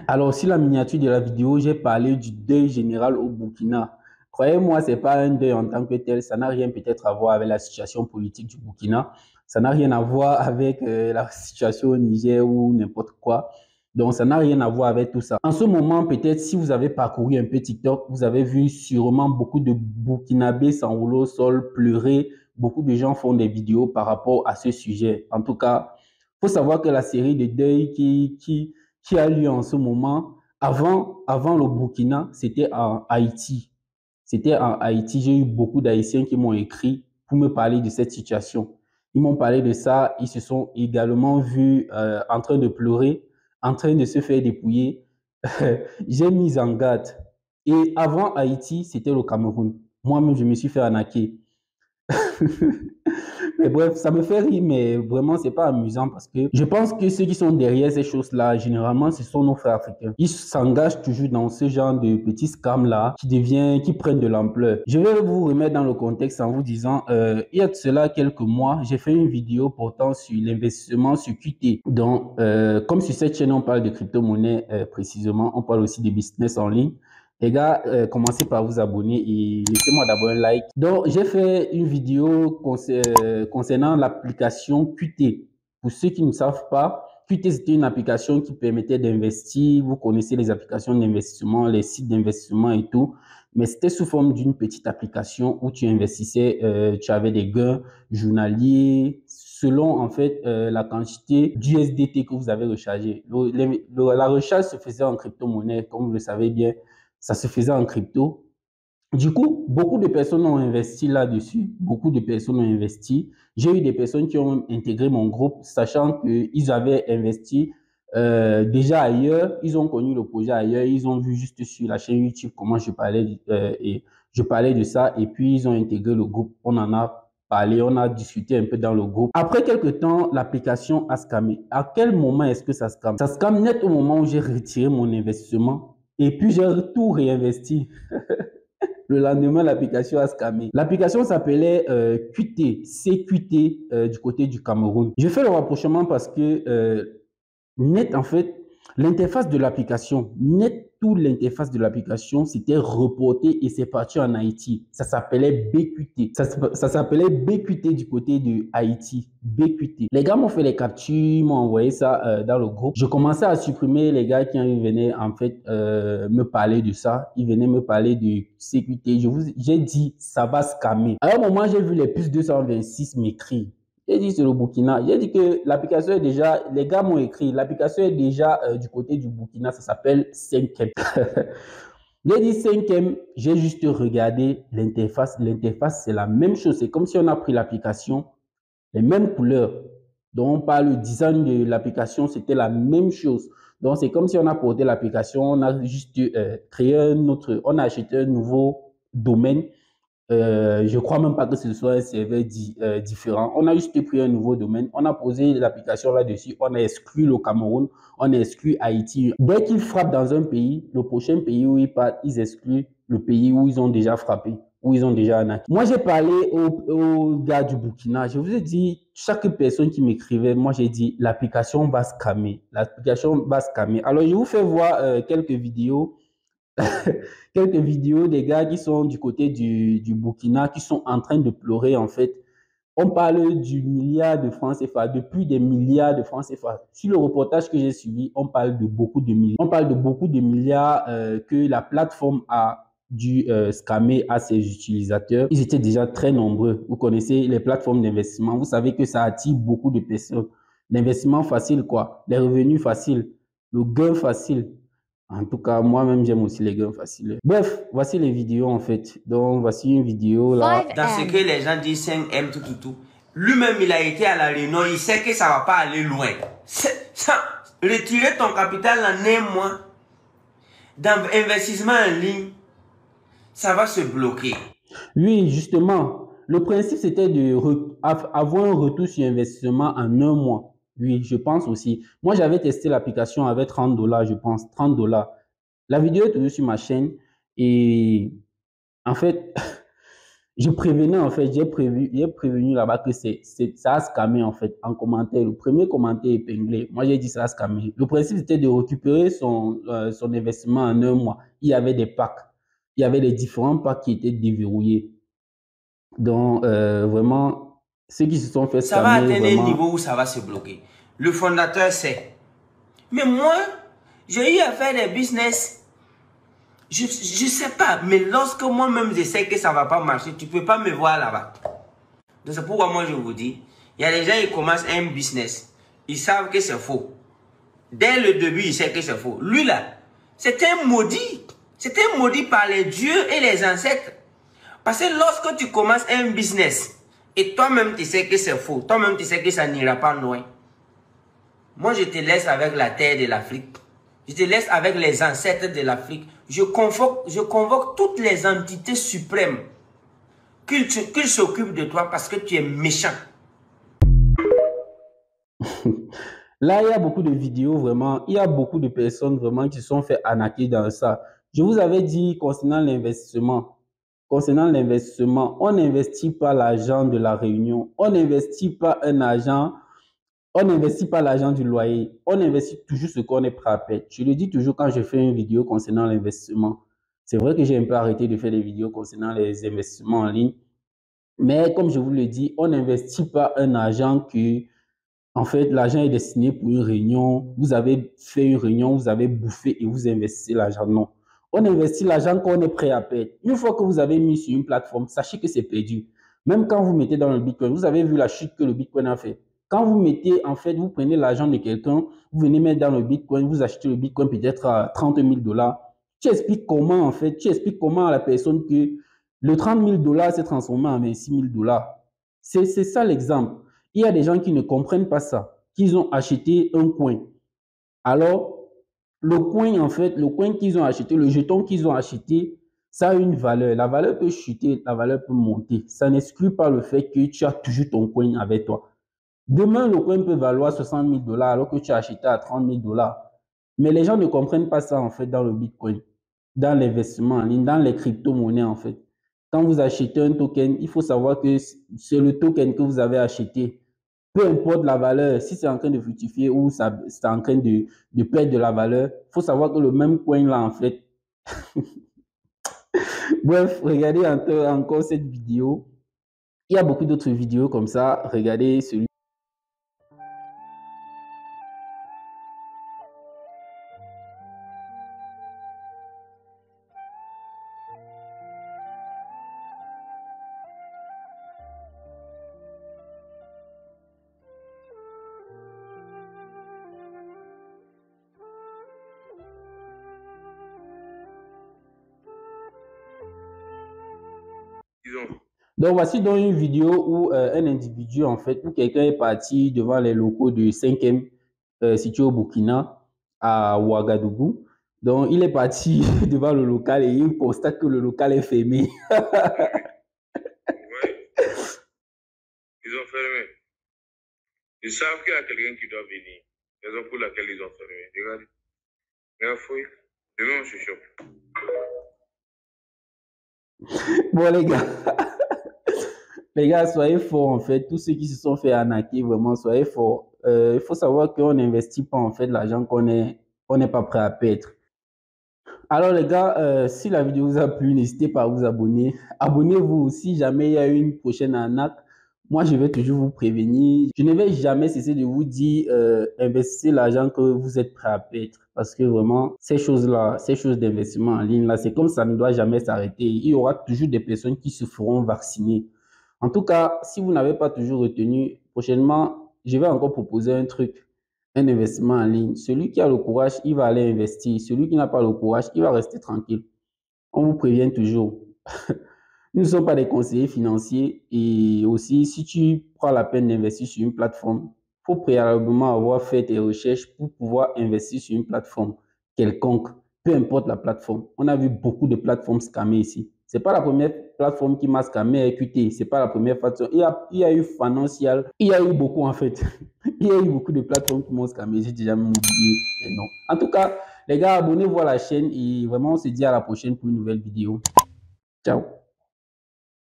Alors, sur la miniature de la vidéo, j'ai parlé du deuil général au Burkina. Croyez-moi, c'est pas un deuil en tant que tel. Ça n'a rien peut-être à voir avec la situation politique du Burkina. Ça n'a rien à voir avec la situation au Niger ou n'importe quoi. Donc, ça n'a rien à voir avec tout ça. En ce moment, peut-être, si vous avez parcouru un peu TikTok, vous avez vu sûrement beaucoup de Burkinabés s'enrouler au sol, pleurer. Beaucoup de gens font des vidéos par rapport à ce sujet. En tout cas, faut savoir que la série de deuil qui a lieu en ce moment. Avant le Burkina, c'était en Haïti. C'était en Haïti. J'ai eu beaucoup d'Haïtiens qui m'ont écrit pour me parler de cette situation. Ils m'ont parlé de ça. Ils se sont également vus en train de pleurer, en train de se faire dépouiller. J'ai mis en garde. Et avant Haïti, c'était le Cameroun. Moi-même, je me suis fait arnaquer. Mais bref, ça me fait rire, mais vraiment, c'est pas amusant parce que je pense que ceux qui sont derrière ces choses-là, généralement, ce sont nos frères africains. Ils s'engagent toujours dans ce genre de petits scams-là qui prennent de l'ampleur. Je vais vous remettre dans le contexte en vous disant, il y a de cela quelques mois, j'ai fait une vidéo portant sur l'investissement sur QT. Donc, comme sur cette chaîne, on parle de crypto-monnaie précisément, on parle aussi de business en ligne. Les gars, commencez par vous abonner et laissez-moi d'abord un like. Donc, j'ai fait une vidéo concernant l'application QT. Pour ceux qui ne savent pas, QT, c'était une application qui permettait d'investir. Vous connaissez les applications d'investissement, les sites d'investissement et tout. Mais c'était sous forme d'une petite application où tu investissais, tu avais des gains journaliers selon en fait la quantité d'USDT que vous avez rechargé. La recharge se faisait en crypto-monnaie, comme vous le savez bien. Ça se faisait en crypto. Du coup, beaucoup de personnes ont investi là-dessus. Beaucoup de personnes ont investi. J'ai eu des personnes qui ont intégré mon groupe, sachant qu'ils avaient investi déjà ailleurs. Ils ont connu le projet ailleurs. Ils ont vu juste sur la chaîne YouTube comment je parlais de ça. Et puis, ils ont intégré le groupe. On en a parlé, on a discuté un peu dans le groupe. Après quelques temps, l'application a scammé. À quel moment est-ce que ça scamme? Ça scamme net au moment où j'ai retiré mon investissement. Et puis, j'ai tout réinvesti. Le lendemain, l'application a scammé. L'application s'appelait QT, CQT du côté du Cameroun. Je fais le rapprochement parce que net, en fait, l'interface de l'application, net, toute l'interface de l'application, c'était reporté et c'est parti en Haïti. Ça s'appelait BQT. Ça s'appelait BQT du côté de Haïti. BQT. Les gars m'ont fait les captures, m'ont envoyé ça dans le groupe. Je commençais à supprimer les gars qui venaient en fait me parler de ça. Ils venaient me parler de sécurité. J'ai dit, ça va scammer. À un moment, j'ai vu les plus 226 m'écrire. J'ai dit c'est le Burkina. J'ai dit que l'application est déjà, les gars m'ont écrit, l'application est déjà du côté du Burkina, ça s'appelle 5M. J'ai dit 5M, j'ai juste regardé l'interface. L'interface, c'est la même chose. C'est comme si on a pris l'application, les mêmes couleurs. Donc, on parle du design de l'application, c'était la même chose. Donc, c'est comme si on a porté l'application, on a juste créé on a acheté un nouveau domaine. Je crois même pas que ce soit un serveur différent. On a juste pris un nouveau domaine, on a posé l'application là-dessus, on a exclu le Cameroun, on a exclu Haïti. Dès qu'ils frappent dans un pays, le prochain pays où ils partent, ils excluent le pays où ils ont déjà frappé, où ils ont déjà arnaqué. Moi, j'ai parlé au gars du Burkina. Je vous ai dit, chaque personne qui m'écrivait, moi, j'ai dit, l'application va scammer. L'application va scammer. Alors, je vous fais voir quelques vidéos quelques vidéos des gars qui sont du côté du Burkina, qui sont en train de pleurer en fait. On parle du milliard de francs CFA, de plus des milliards de francs CFA. Sur le reportage que j'ai suivi, on parle de beaucoup de milliards. On parle de beaucoup de milliards que la plateforme a dû scammer à ses utilisateurs. Ils étaient déjà très nombreux. Vous connaissez les plateformes d'investissement. Vous savez que ça attire beaucoup de personnes. L'investissement facile, quoi. Les revenus faciles. Le gain facile. En tout cas, moi-même, j'aime aussi les gains faciles. Bref, voici les vidéos en fait. Donc, voici une vidéo là. Dans ce que les gens disent 5M, tout. Lui-même, il a été à la réunion, il sait que ça ne va pas aller loin. Retirer ton capital en un mois dans investissement en ligne, ça va se bloquer. Oui, justement. Le principe, c'était avoir un retour sur investissement en un mois. Oui, je pense aussi. Moi, j'avais testé l'application avec 30 dollars, je pense, 30 dollars. La vidéo est toujours sur ma chaîne et en fait, Je prévenais en fait, j'ai prévenu là-bas que ça a scammé en fait en commentaire. Le premier commentaire épinglé, moi j'ai dit ça a scammé. Le principe c'était de récupérer son investissement en un mois. Il y avait des packs, il y avait les différents packs qui étaient déverrouillés. Donc vraiment, ceux qui se sont fait Ça va scammer atteindre un vraiment. niveau où ça va se bloquer. Le fondateur sait. Mais moi, j'ai eu à faire des business. Je sais pas, mais lorsque moi-même je sais que ça va pas marcher, tu peux pas me voir là-bas. Donc c'est pourquoi moi je vous dis, il y a des gens qui commencent un business, ils savent que c'est faux. Dès le début, ils savent que c'est faux. Lui là, c'est un maudit. C'est un maudit par les dieux et les ancêtres. Parce que lorsque tu commences un business, et toi-même tu sais que c'est faux, toi-même tu sais que ça n'ira pas loin. Moi je te laisse avec la terre de l'Afrique. Je te laisse avec les ancêtres de l'Afrique. Je convoque toutes les entités suprêmes qu'ils s'occupent de toi parce que tu es méchant. Là, il y a beaucoup de vidéos vraiment, il y a beaucoup de personnes vraiment qui se sont fait arnaquer dans ça. Je vous avais dit concernant l'investissement. Concernant l'investissement, on n'investit pas l'argent de la réunion, on n'investit pas un argent, on n'investit pas l'argent du loyer, on investit toujours ce qu'on est prêt à payer. Je le dis toujours quand je fais une vidéo concernant l'investissement. C'est vrai que j'ai un peu arrêté de faire des vidéos concernant les investissements en ligne, mais comme je vous le dis, on n'investit pas un argent que en fait, l'argent est destiné pour une réunion. Vous avez fait une réunion, vous avez bouffé et vous investissez l'argent. Non. On investit l'argent qu'on est prêt à perdre. Une fois que vous avez mis sur une plateforme, sachez que c'est perdu. Même quand vous mettez dans le Bitcoin, vous avez vu la chute que le Bitcoin a fait. Quand vous mettez, en fait, vous prenez l'argent de quelqu'un, vous venez mettre dans le Bitcoin, vous achetez le Bitcoin peut-être à 30 000 dollars. Tu expliques comment, en fait, tu expliques comment à la personne que le 30 000 dollars s'est transformé en 26 000 dollars. C'est ça l'exemple. Il y a des gens qui ne comprennent pas ça, qu'ils ont acheté un coin. Alors, le coin, en fait, le coin qu'ils ont acheté, le jeton qu'ils ont acheté, ça a une valeur. La valeur peut chuter, la valeur peut monter. Ça n'exclut pas le fait que tu as toujours ton coin avec toi. Demain, le coin peut valoir 60 000 dollars alors que tu as acheté à 30 000 dollars. Mais les gens ne comprennent pas ça, en fait, dans le Bitcoin, dans l'investissement en ligne, dans les crypto-monnaies, en fait. Quand vous achetez un token, il faut savoir que c'est le token que vous avez acheté. Peu importe la valeur, si c'est en train de fructifier ou c'est en train de perdre de la valeur, il faut savoir que le même coin là, en fait. Bref, regardez encore cette vidéo. Il y a beaucoup d'autres vidéos comme ça. Regardez celui. Donc, voici donc une vidéo où un individu, en fait, où quelqu'un est parti devant les locaux du 5e situé au Burkina, à Ouagadougou. Donc, il est parti devant le local et il constate que le local est fermé. Oui, ils ont fermé. Ils savent qu'il y a quelqu'un qui doit venir. Raison pour laquelle ils ont fermé. Regardez. Regarde, fouille. Demain, on se chope. Bon, les gars. Les gars, soyez forts en fait. Tous ceux qui se sont fait arnaquer, vraiment, soyez forts. Il faut savoir qu'on n'investit pas en fait l'argent qu'on n'est pas prêt à perdre. Alors les gars, si la vidéo vous a plu, n'hésitez pas à vous abonner. Abonnez-vous si jamais il y a une prochaine arnaque. Moi, je vais toujours vous prévenir. Je ne vais jamais cesser de vous dire, investissez l'argent que vous êtes prêt à perdre. Parce que vraiment, ces choses-là, ces choses d'investissement en ligne, là, c'est comme ça ne doit jamais s'arrêter. Il y aura toujours des personnes qui se feront vacciner. En tout cas, si vous n'avez pas toujours retenu, prochainement, je vais encore proposer un truc, un investissement en ligne. Celui qui a le courage, il va aller investir. Celui qui n'a pas le courage, il va rester tranquille. On vous prévient toujours. Nous ne sommes pas des conseillers financiers et aussi, si tu prends la peine d'investir sur une plateforme, il faut préalablement avoir fait tes recherches pour pouvoir investir sur une plateforme quelconque, peu importe la plateforme. On a vu beaucoup de plateformes scammées ici. C'est pas la première plateforme qui m'a scammé EQT, c'est pas la première plateforme. Il y a eu Financial, il y a eu beaucoup en fait. Il y a eu beaucoup de plateformes qui m'ont scammé, j'ai déjà oublié. Et non. En tout cas, les gars, abonnez-vous à la chaîne et vraiment on se dit à la prochaine pour une nouvelle vidéo. Ciao.